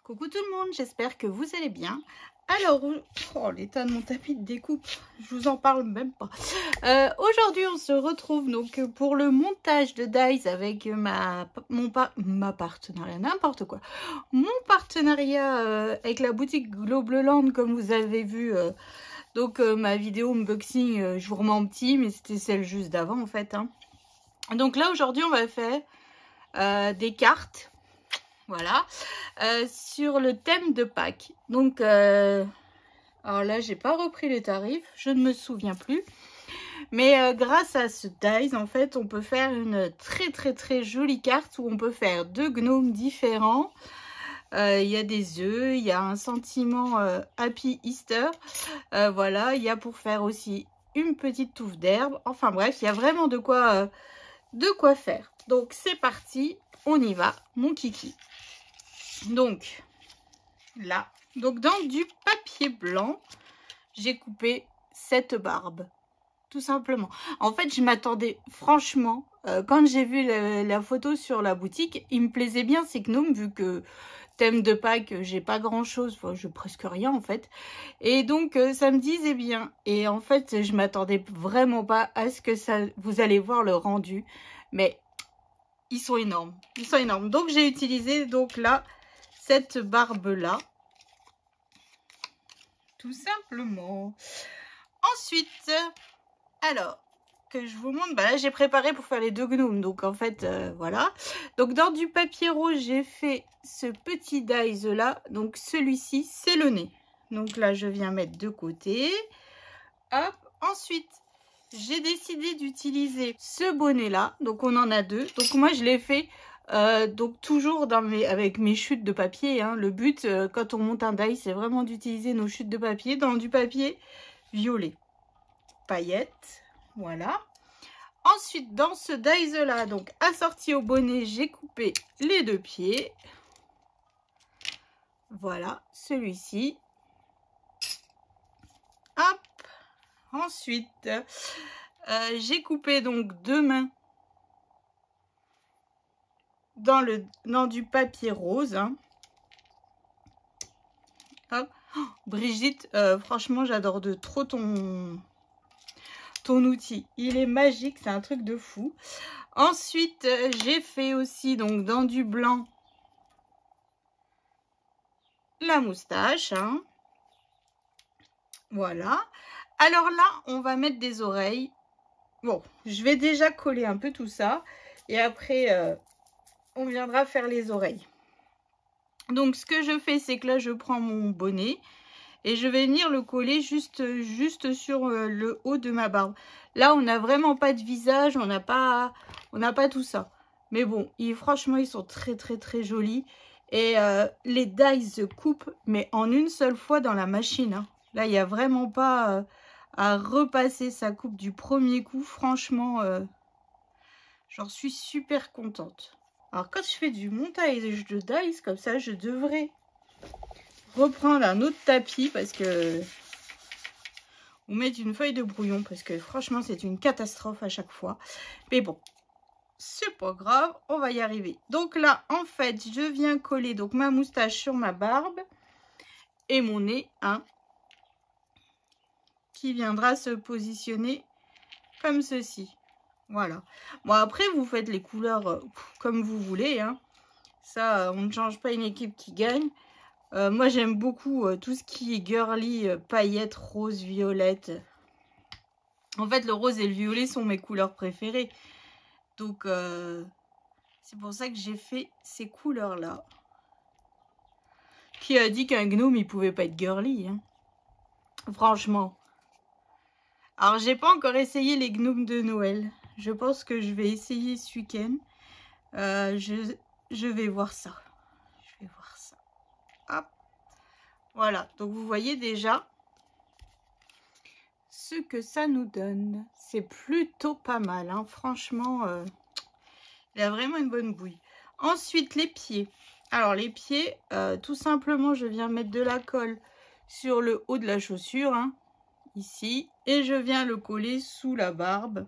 Coucou tout le monde, j'espère que vous allez bien. Alors, oh, l'état de mon tapis de découpe, je vous en parle même pas. Aujourd'hui, on se retrouve donc pour le montage de dies avec ma partenariat, n'importe quoi. Mon partenariat avec la boutique Globleland, comme vous avez vu. Donc, ma vidéo unboxing, je vous remets en petit, mais c'était celle juste d'avant en fait. Hein. Donc là, aujourd'hui, on va faire des cartes. Voilà, sur le thème de Pâques. Donc, alors là, j'ai pas repris les tarifs, je ne me souviens plus. Mais grâce à ce dies, en fait, on peut faire une très jolie carte où on peut faire deux gnomes différents. Il y a des œufs, il y a un sentiment Happy Easter. Voilà, il y a pour faire aussi une petite touffe d'herbe. Enfin bref, il y a vraiment de quoi faire. Donc, c'est parti, on y va, mon kiki. Donc, là, donc dans du papier blanc, j'ai coupé cette barbe, tout simplement. En fait, je m'attendais, franchement, quand j'ai vu la photo sur la boutique, il me plaisait bien ces gnomes, vu que thème de Pâques, j'ai pas grand-chose, enfin, j'ai presque rien, en fait. Et donc, ça me disait bien. Et en fait, je m'attendais vraiment pas à ce que ça, vous allez voir le rendu. Mais, ils sont énormes. Ils sont énormes. Donc, j'ai utilisé, donc là, cette barbe là, tout simplement. Ensuite, alors que je vous montre, bah là j'ai préparé pour faire les deux gnomes, donc en fait voilà. Donc dans du papier rose, j'ai fait ce petit dies là, donc celui-ci c'est le nez, donc là je viens mettre de côté. Hop, ensuite j'ai décidé d'utiliser ce bonnet là, donc on en a deux, donc moi je l'ai fait donc toujours avec mes chutes de papier. Hein. Le but quand on monte un die, c'est vraiment d'utiliser nos chutes de papier dans du papier violet. Paillettes, voilà. Ensuite, dans ce dies là, donc assorti au bonnet, j'ai coupé les deux pieds. Voilà, celui-ci. Hop. Ensuite, j'ai coupé donc deux mains dans du papier rose. Hein. Hop. Oh, Brigitte, franchement, j'adore de trop ton outil. Il est magique, c'est un truc de fou. Ensuite, j'ai fait aussi donc dans du blanc la moustache. Hein. Voilà. Alors là, on va mettre des oreilles. Bon, je vais déjà coller un peu tout ça. Et après, on viendra faire les oreilles. Donc, ce que je fais, c'est que là, je prends mon bonnet. Et je vais venir le coller juste sur le haut de ma barbe. Là, on n'a vraiment pas de visage. On n'a pas tout ça. Mais bon, franchement, ils sont très jolis. Et les dies se coupent, mais en une seule fois dans la machine. Hein. Là, il n'y a vraiment pas à repasser sa coupe du premier coup. Franchement, j'en suis super contente. Alors, quand je fais du montage de dies comme ça, je devrais reprendre un autre tapis parce que ou mettre une feuille de brouillon parce que franchement, c'est une catastrophe à chaque fois. Mais bon, c'est pas grave, on va y arriver. Donc là, en fait, je viens coller donc ma moustache sur ma barbe et mon nez, hein, qui viendra se positionner comme ceci. Voilà. Bon, après, vous faites les couleurs comme vous voulez. Hein. Ça, on ne change pas une équipe qui gagne. Moi, j'aime beaucoup tout ce qui est girly, paillettes, rose, violette. En fait, le rose et le violet sont mes couleurs préférées. Donc, c'est pour ça que j'ai fait ces couleurs-là. Qui a dit qu'un gnome, il pouvait pas être girly, hein. Franchement. Alors, j'ai pas encore essayé les gnomes de Noël. Je pense que je vais essayer ce week-end. Je vais voir ça. Je vais voir ça. Hop. Voilà. Donc, vous voyez déjà ce que ça nous donne. C'est plutôt pas mal. Hein. Franchement, il a vraiment une bonne bouille. Ensuite, les pieds. Alors, les pieds, tout simplement, je viens mettre de la colle sur le haut de la chaussure. Hein. Ici, et je viens le coller sous la barbe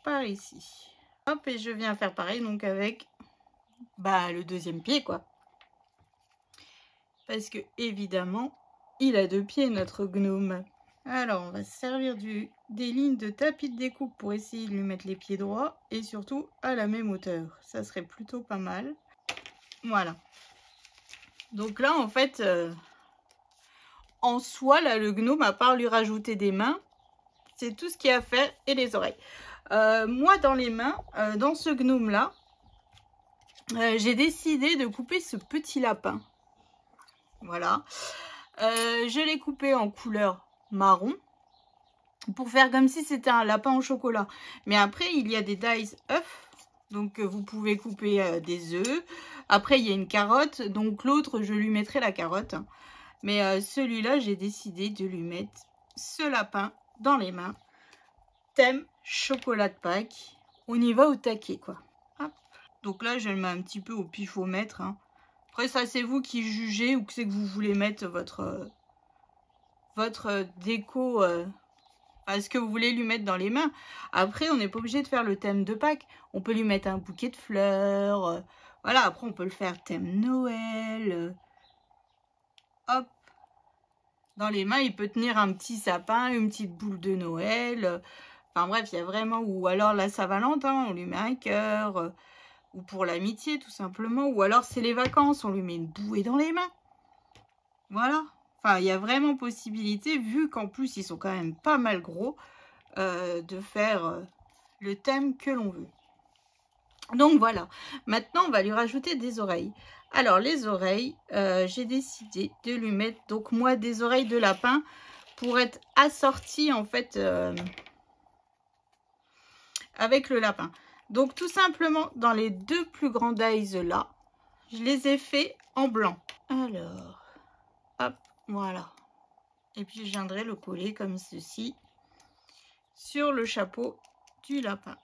par ici. Hop, et je viens faire pareil donc avec le deuxième pied quoi, parce que évidemment, il a 2 pieds notre gnome. Alors, on va se servir des lignes de tapis de découpe pour essayer de lui mettre les pieds droits et surtout à la même hauteur. Ça serait plutôt pas mal. Voilà. Donc là, en fait, en soi, là, le gnome, à part lui rajouter des mains, c'est tout ce qu'il y a à faire et les oreilles. Moi, dans les mains, dans ce gnome-là, j'ai décidé de couper ce petit lapin. Voilà. Je l'ai coupé en couleur marron pour faire comme si c'était un lapin au chocolat. Mais après, il y a des dies œufs. Donc, vous pouvez couper des œufs. Après, il y a une carotte. Donc, l'autre, je lui mettrai la carotte. Mais celui-là, j'ai décidé de lui mettre ce lapin dans les mains. Thème chocolat de Pâques. On y va au taquet, quoi. Hop. Donc là, je le mets un petit peu au pifomètre. Hein. Après, ça, c'est vous qui jugez où c'est que vous voulez mettre votre déco, ce que vous voulez lui mettre dans les mains. Après, on n'est pas obligé de faire le thème de Pâques. On peut lui mettre un bouquet de fleurs. Voilà, après, on peut le faire thème Noël. Hop. Dans les mains, il peut tenir un petit sapin, une petite boule de Noël. Enfin bref, il y a vraiment... Ou alors la Saint-Valentin, on lui met un cœur. Ou pour l'amitié, tout simplement. Ou alors c'est les vacances, on lui met une bouée dans les mains. Voilà. Enfin, il y a vraiment possibilité, vu qu'en plus, ils sont quand même pas mal gros, de faire le thème que l'on veut. Donc voilà. Maintenant, on va lui rajouter des oreilles. Alors, les oreilles, j'ai décidé de lui mettre, donc moi, des oreilles de lapin pour être assorties, en fait, avec le lapin. Donc, tout simplement, dans les 2 plus grands dies là, je les ai fait en blanc. Alors, hop, voilà. Et puis, je viendrai le coller comme ceci sur le chapeau du lapin.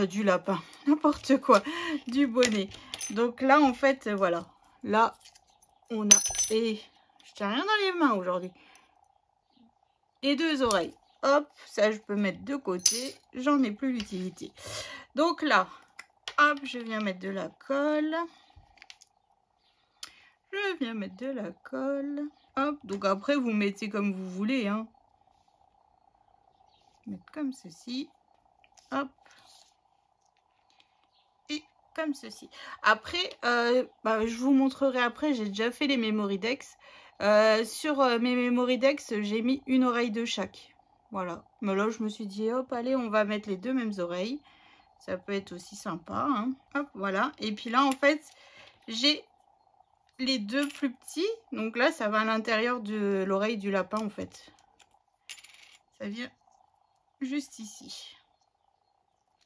Du lapin, n'importe quoi, du bonnet. Donc là, en fait, voilà. Là, on a... Et je tiens rien dans les mains aujourd'hui. Et 2 oreilles. Hop, ça, je peux mettre de côté. J'en ai plus l'utilité. Donc là, hop, je viens mettre de la colle. Je viens mettre de la colle. Hop, donc après, vous mettez comme vous voulez. Hein. Mettre comme ceci. Hop. Comme ceci. Après, je vous montrerai après, j'ai déjà fait les Memoridex. Sur mes Memoridex, j'ai mis une oreille de chaque. Voilà. Mais là, je me suis dit, hop, allez, on va mettre les 2 mêmes oreilles. Ça peut être aussi sympa. Hein. Hop, voilà. Et puis là, en fait, j'ai les 2 plus petits. Donc là, ça va à l'intérieur de l'oreille du lapin, en fait. Ça vient juste ici.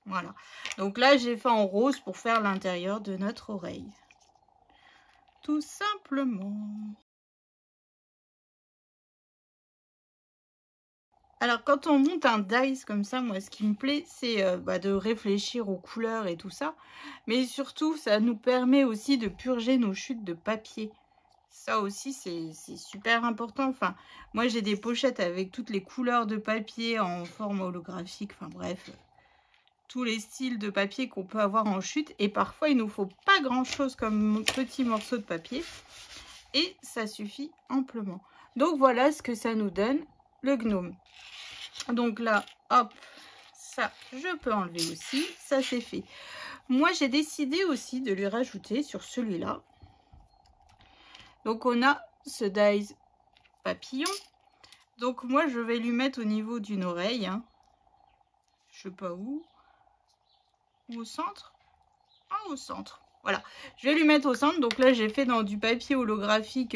Voilà. Donc là, j'ai fait en rose pour faire l'intérieur de notre oreille. Tout simplement. Alors, quand on monte un dies comme ça, moi, ce qui me plaît, c'est de réfléchir aux couleurs et tout ça. Mais surtout, ça nous permet aussi de purger nos chutes de papier. Ça aussi, c'est super important. Enfin, moi, j'ai des pochettes avec toutes les couleurs de papier en forme holographique. Enfin, bref... tous les styles de papier qu'on peut avoir en chute. Et parfois, il ne nous faut pas grand-chose comme petit morceau de papier. Et ça suffit amplement. Donc, voilà ce que ça nous donne, le gnome. Donc là, hop, ça, je peux enlever aussi. Ça, c'est fait. Moi, j'ai décidé aussi de lui rajouter sur celui-là. Donc, on a ce dies papillon. Donc, moi, je vais lui mettre au niveau d'une oreille. Hein. Je sais pas où. Au centre. Ah, au centre. Voilà. Je vais lui mettre au centre. Donc là, j'ai fait dans du papier holographique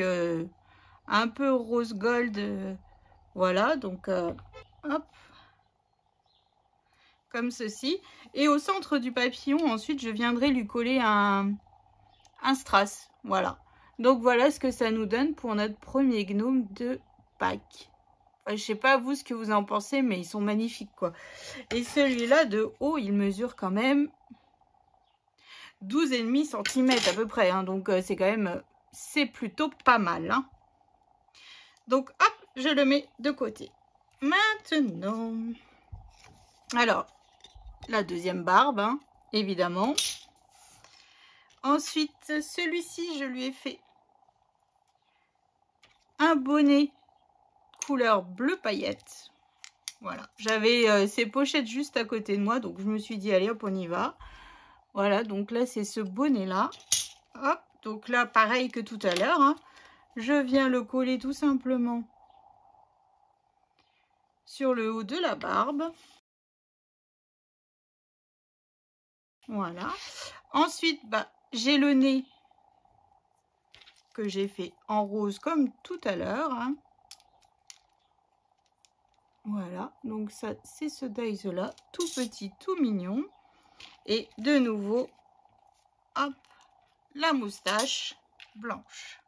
un peu rose gold. Voilà. Donc, hop. Comme ceci. Et au centre du papillon, ensuite, je viendrai lui coller un strass. Voilà. Donc, voilà ce que ça nous donne pour notre premier gnome de Pâques. Je sais pas vous ce que vous en pensez, mais ils sont magnifiques, quoi. Et celui-là, de haut, il mesure quand même 12,5 cm à peu près. Hein. Donc, c'est quand même... c'est plutôt pas mal. Hein. Donc, hop, je le mets de côté. Maintenant... alors, la deuxième barbe, hein, évidemment. Ensuite, celui-ci, je lui ai fait un bonnet couleur bleu paillette. Voilà, j'avais ces pochettes juste à côté de moi, donc je me suis dit allez hop on y va. Voilà, donc là c'est ce bonnet là. Hop, donc là pareil que tout à l'heure, hein, je viens le coller tout simplement sur le haut de la barbe. Voilà. Ensuite, bah, j'ai le nez que j'ai fait en rose comme tout à l'heure, hein. Voilà, donc ça c'est ce dies là, tout petit, tout mignon. Et de nouveau, hop, la moustache blanche.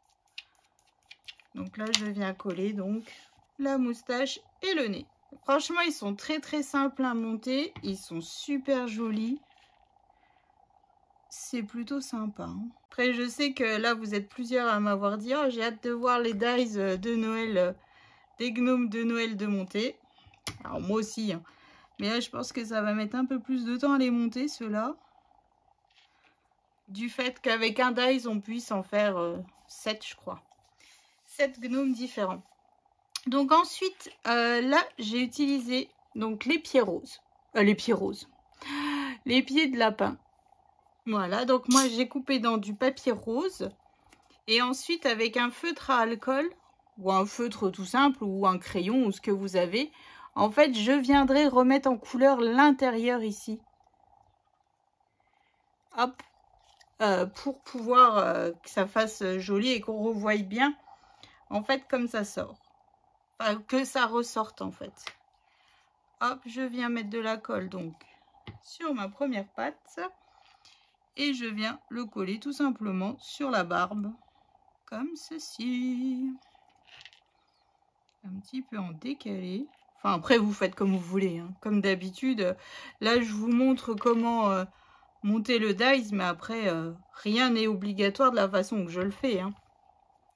Donc là, je viens coller donc la moustache et le nez. Franchement, ils sont très très simples à monter. Ils sont super jolis. C'est plutôt sympa, hein. Après, je sais que là, vous êtes plusieurs à m'avoir dit « Oh, j'ai hâte de voir les dies de Noël, des gnomes de Noël de monter. » Alors moi aussi, hein. Mais là, je pense que ça va mettre un peu plus de temps à les monter, ceux-là. Du fait qu'avec un dies, on puisse en faire 7, je crois. 7 gnomes différents. Donc ensuite, là, j'ai utilisé donc les pieds roses. Les pieds roses. Les pieds de lapin. Voilà, donc moi, j'ai coupé dans du papier rose. Et ensuite, avec un feutre à alcool, ou un feutre tout simple, ou un crayon, ou ce que vous avez, en fait, je viendrai remettre en couleur l'intérieur ici. Hop. Pour pouvoir que ça fasse joli et qu'on revoie bien en fait comme ça sort, enfin, que ça ressorte en fait. Hop, je viens mettre de la colle donc sur ma première patte et je viens le coller tout simplement sur la barbe comme ceci, un petit peu en décalé. Enfin après vous faites comme vous voulez, hein. Comme d'habitude là je vous montre comment monter le dies, mais après rien n'est obligatoire de la façon que je le fais, hein.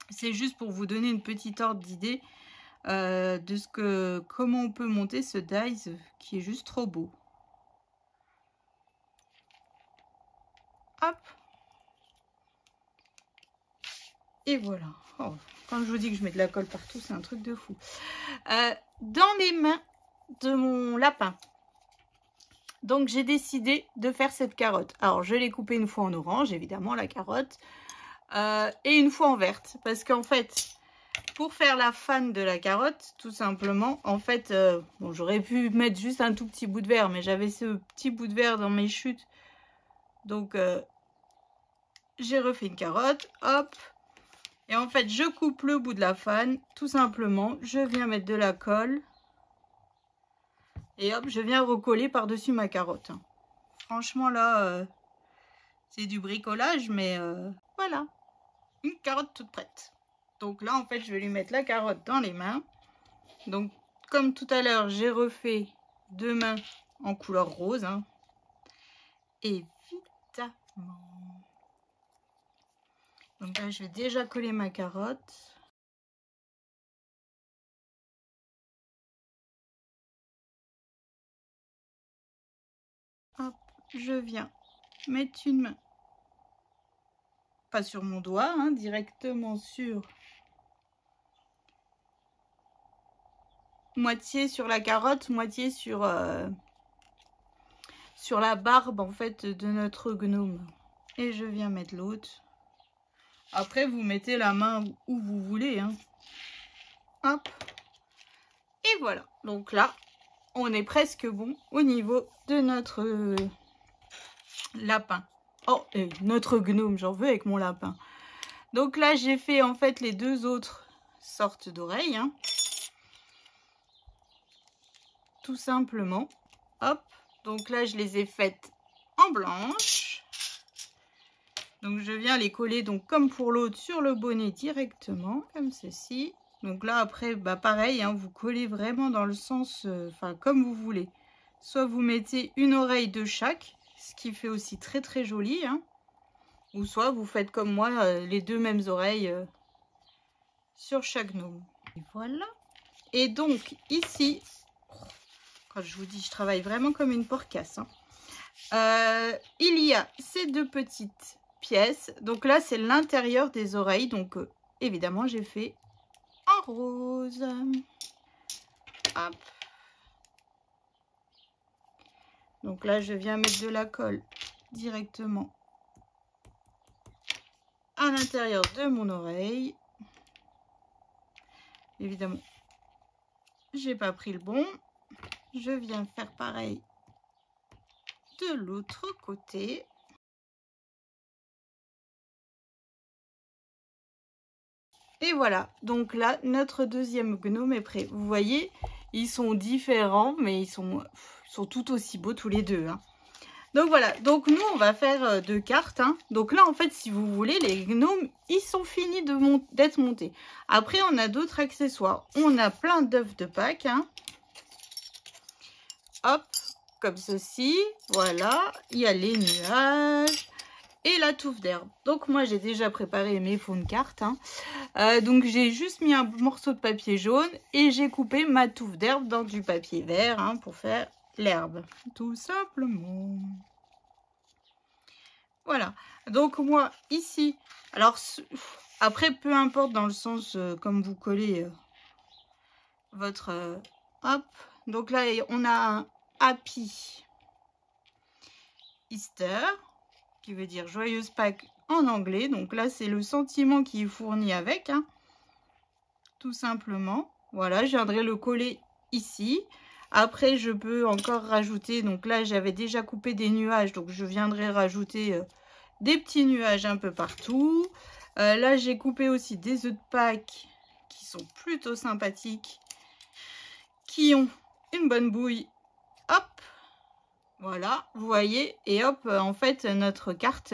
C'est juste pour vous donner une petite ordre d'idée de comment on peut monter ce dies qui est juste trop beau. Hop. Et voilà. Oh, quand je vous dis que je mets de la colle partout, c'est un truc de fou. Dans les mains de mon lapin, donc j'ai décidé de faire cette carotte. Alors je l'ai coupée une fois en orange, évidemment, la carotte. Et une fois en verte. Parce qu'en fait, pour faire la fan de la carotte, tout simplement, en fait, bon, j'aurais pu mettre juste un tout petit bout de vert, mais j'avais ce petit bout de vert dans mes chutes. Donc, j'ai refait une carotte, hop. Et en fait, je coupe le bout de la fan, tout simplement. Je viens mettre de la colle. Et hop, je viens recoller par-dessus ma carotte. Franchement, là, c'est du bricolage, mais voilà. Une carotte toute prête. Donc là, en fait, je vais lui mettre la carotte dans les mains. Donc, comme tout à l'heure, j'ai refait 2 mains en couleur rose, hein. Évidemment. Donc là, je vais déjà coller ma carotte. Hop, je viens mettre une main, pas sur mon doigt, hein, directement sur moitié sur la carotte, moitié sur la barbe en fait de notre gnome. Et je viens mettre l'autre. Après, vous mettez la main où vous voulez, hein. Hop. Et voilà. Donc là, on est presque bon au niveau de notre lapin. Oh, et notre gnome, j'en veux avec mon lapin. Donc là, j'ai fait en fait les 2 autres sortes d'oreilles, hein. Tout simplement. Hop. Donc là, je les ai faites en blanche. Donc je viens les coller donc comme pour l'autre sur le bonnet directement, comme ceci. Donc là après, bah pareil, hein, vous collez vraiment dans le sens, enfin comme vous voulez. Soit vous mettez une oreille de chaque, ce qui fait aussi très très joli, hein. Ou soit vous faites comme moi, les 2 mêmes oreilles sur chaque gnome. Et voilà. Et donc ici, quand je vous dis, je travaille vraiment comme une porcasse, hein. Il y a ces 2 petites pièces. Donc là, c'est l'intérieur des oreilles. Donc évidemment, j'ai fait en rose. Hop. Donc là, je viens mettre de la colle directement à l'intérieur de mon oreille. Évidemment, j'ai pas pris le bon. Je viens faire pareil de l'autre côté. Et voilà, donc là, notre deuxième gnome est prêt. Vous voyez, ils sont différents, mais ils sont tout aussi beaux tous les deux. Hein. Donc voilà, donc nous, on va faire 2 cartes. Hein. Donc là, en fait, si vous voulez, les gnomes, ils sont finis d'être montés. Après, on a d'autres accessoires. On a plein d'œufs de Pâques. Hein. Hop, comme ceci. Voilà, il y a les nuages. Et la touffe d'herbe. Donc moi j'ai déjà préparé mes fonds de cartes. Hein. Donc j'ai juste mis un morceau de papier jaune et j'ai coupé ma touffe d'herbe dans du papier vert hein, pour faire l'herbe. Tout simplement. Voilà. Donc moi ici, alors après peu importe dans le sens comme vous collez votre... hop. Donc là on a un Happy Easter. Qui veut dire joyeuse Pâques en anglais. Donc là, c'est le sentiment qui est fourni avec, hein, tout simplement. Voilà, je viendrai le coller ici. Après, je peux encore rajouter, donc là, j'avais déjà coupé des nuages, donc je viendrai rajouter des petits nuages un peu partout. Là, j'ai coupé aussi des œufs de Pâques qui sont plutôt sympathiques, qui ont une bonne bouille. Hop! Voilà, vous voyez, et hop, en fait, notre carte,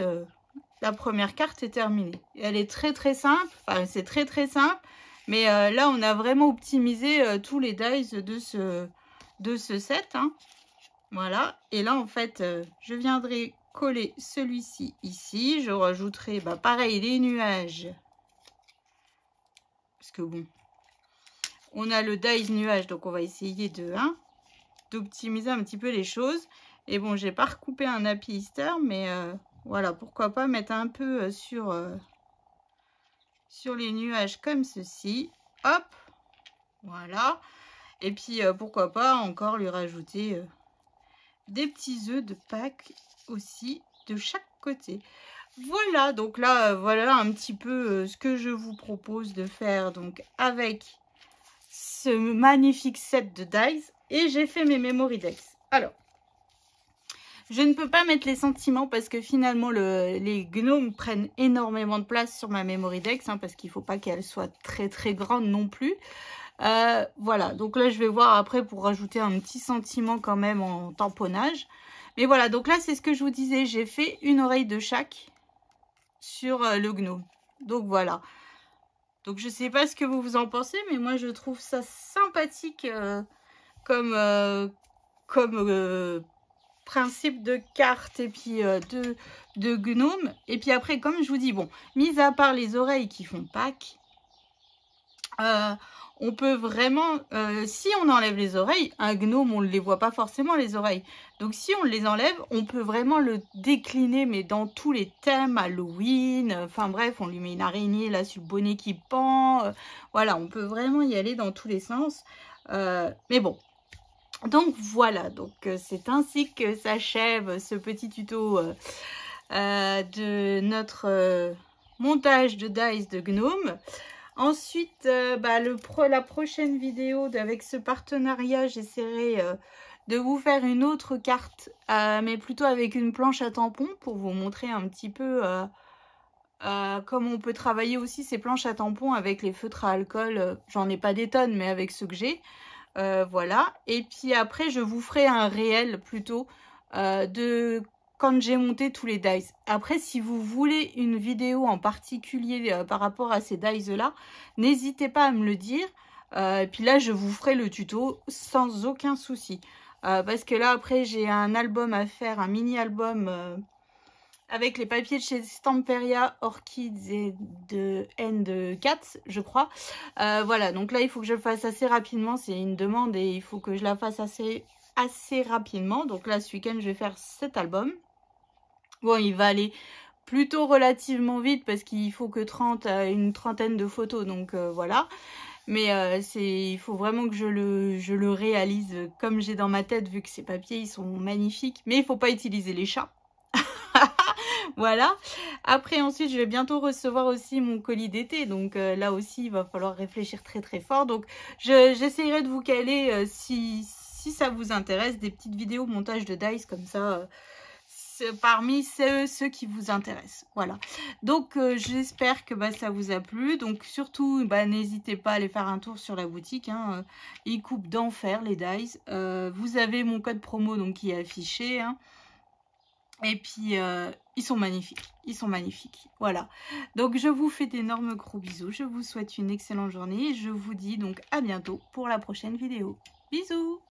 la première carte est terminée. Elle est très simple, enfin, c'est très simple, mais là, on a vraiment optimisé tous les dies de ce set. Hein. Voilà, et là, en fait, je viendrai coller celui-ci ici. Je rajouterai, bah, pareil, les nuages. Parce que bon, on a le dies nuage, donc on va essayer d'optimiser un petit peu les choses. Et bon, j'ai pas recoupé un Happy Easter, mais voilà, pourquoi pas mettre un peu sur les nuages comme ceci. Hop, voilà. Et puis, pourquoi pas encore lui rajouter des petits œufs de Pâques aussi de chaque côté. Voilà, donc là, voilà un petit peu ce que je vous propose de faire donc avec ce magnifique set de dies. Et j'ai fait mes memory decks. Alors, je ne peux pas mettre les sentiments parce que finalement les gnomes prennent énormément de place sur ma memory deck hein, parce qu'il ne faut pas qu'elle soit très grande non plus. Voilà, donc là je vais voir après pour rajouter un petit sentiment quand même en tamponnage. Mais voilà, donc là c'est ce que je vous disais, j'ai fait une oreille de chaque sur le gnome. Donc voilà. Donc je ne sais pas ce que vous en pensez, mais moi je trouve ça sympathique comme principe de carte et puis de gnome. Et puis après, comme je vous dis, bon, mis à part les oreilles qui font Pâques, on peut vraiment, si on enlève les oreilles, un gnome, on ne les voit pas forcément les oreilles. Donc si on les enlève, on peut vraiment le décliner, mais dans tous les thèmes, Halloween, enfin bref, on lui met une araignée là sur le bonnet qui pend. Voilà, on peut vraiment y aller dans tous les sens. Mais bon. Donc voilà, donc c'est ainsi que s'achève ce petit tuto de notre montage de dice de gnome. Ensuite, la prochaine vidéo avec ce partenariat, j'essaierai de vous faire une autre carte, mais plutôt avec une planche à tampons pour vous montrer un petit peu comment on peut travailler aussi ces planches à tampons avec les feutres à alcool. J'en ai pas des tonnes, mais avec ceux que j'ai. Voilà, et puis après je vous ferai un réel plutôt de quand j'ai monté tous les dies. Après, si vous voulez une vidéo en particulier par rapport à ces dies là, n'hésitez pas à me le dire. Et puis là je vous ferai le tuto sans aucun souci, parce que là après j'ai un album à faire, un mini album avec les papiers de chez Stamperia, Orchids et de N4, je crois. Voilà, donc là, il faut que je le fasse assez rapidement. C'est une demande et il faut que je la fasse assez rapidement. Donc là, ce week-end, je vais faire cet album. Bon, il va aller plutôt relativement vite parce qu'il faut que une trentaine de photos. Donc voilà. Mais il faut vraiment que je le réalise comme j'ai dans ma tête, vu que ces papiers, ils sont magnifiques. Mais il faut pas utiliser les chats. Voilà. Après, ensuite, je vais bientôt recevoir aussi mon colis d'été. Donc là aussi, il va falloir réfléchir très très fort. Donc j'essaierai de vous caler, si ça vous intéresse, des petites vidéos montage de dice comme ça. Parmi ceux qui vous intéressent. Voilà. Donc j'espère que ça vous a plu. Donc surtout, n'hésitez pas à aller faire un tour sur la boutique. Hein. Ils coupent d'enfer les dice. Vous avez mon code promo donc qui est affiché. Hein. Et puis ils sont magnifiques. Ils sont magnifiques. Voilà. Donc je vous fais d'énormes gros bisous. Je vous souhaite une excellente journée. Et je vous dis donc à bientôt pour la prochaine vidéo. Bisous!